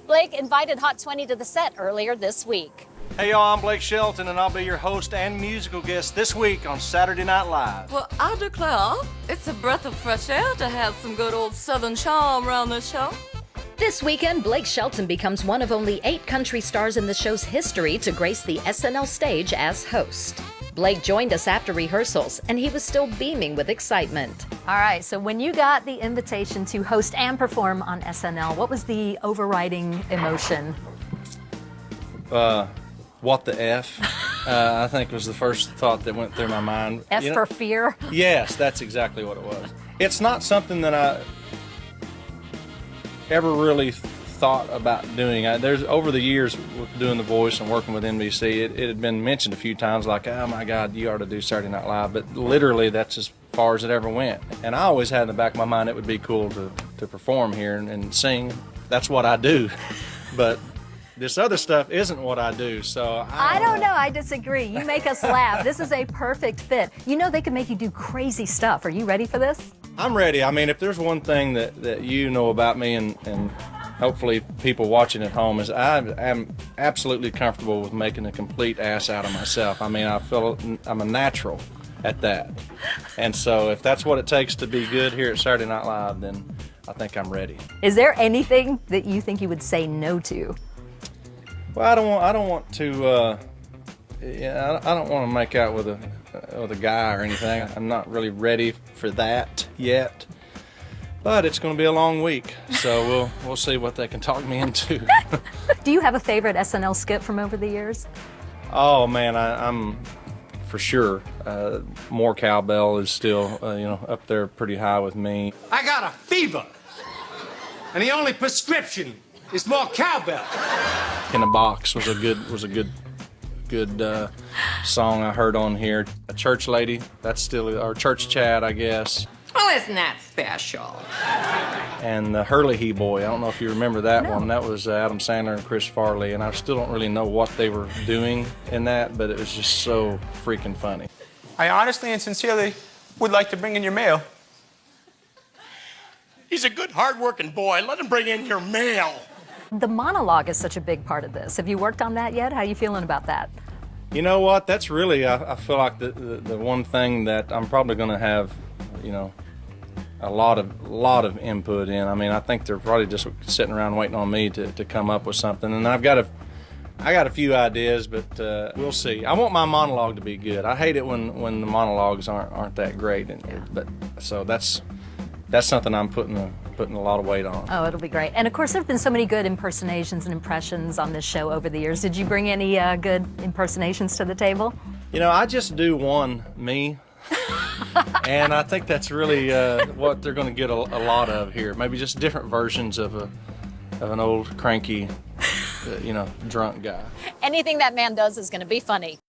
Blake invited Hot 20 to the set earlier this week. Hey y'all, I'm Blake Shelton and I'll be your host and musical guest this week on Saturday Night Live. Well, I declare, it's a breath of fresh air to have some good old Southern charm around this show. This weekend, Blake Shelton becomes one of only 8 country stars in the show's history to grace the SNL stage as host. Blake joined us after rehearsals, and he was still beaming with excitement. All right, so when you got the invitation to host and perform on SNL, what was the overriding emotion? What the F? I think was the first thought that went through my mind. F for fear? Yes, that's exactly what it was. It's not something that I ever really thought about doing. There's over the years with doing The Voice and working with NBC, it had been mentioned a few times like, oh my God, you ought to do Saturday Night Live, but literally that's as far as it ever went. And I always had in the back of my mind it would be cool to perform here and sing. That's what I do. But this other stuff isn't what I do, so I don't know. I disagree. You make us laugh. This is a perfect fit. You know they can make you do crazy stuff. Are you ready for this? I'm ready. I mean, if there's one thing that you know about me and hopefully people watching at home is I am absolutely comfortable with making a complete ass out of myself. I mean, I feel I'm a natural at that. And so if that's what it takes to be good here at Saturday Night Live, then I think I'm ready. Is there anything that you think you would say no to? Well, I don't want to make out with a guy or anything. I'm not really ready for that yet. But it's going to be a long week, so we'll see what they can talk me into. Do you have a favorite SNL skit from over the years? Oh man, I'm for sure. More Cowbell is still up there pretty high with me. I got a fever, and the only prescription is more cowbell. In a Box was a good song I heard on here. A Church Lady, that's still our Church Chad, I guess. Well, isn't that special? And the Hurley He Boy, I don't know if you remember that one. That was Adam Sandler and Chris Farley, and I still don't really know what they were doing in that, but it was just so freaking funny. I honestly and sincerely would like to bring in your mail. He's a good, hard-working boy. Let him bring in your mail. The monologue is such a big part of this. Have you worked on that yet? How are you feeling about that? You know what? That's really, I feel like the one thing that I'm probably going to have, a lot of input in. I mean, I think they're probably just sitting around waiting on me to come up with something. And I got a few ideas, but we'll see. I want my monologue to be good. I hate it when the monologues aren't that great. But so that's something I'm putting a lot of weight on. Oh, it'll be great. And of course, there have been so many good impersonations and impressions on this show over the years. Did you bring any good impersonations to the table? I just do one, me. And I think that's really what they're going to get a lot of here. Maybe just different versions of an old cranky, drunk guy. Anything that man does is going to be funny.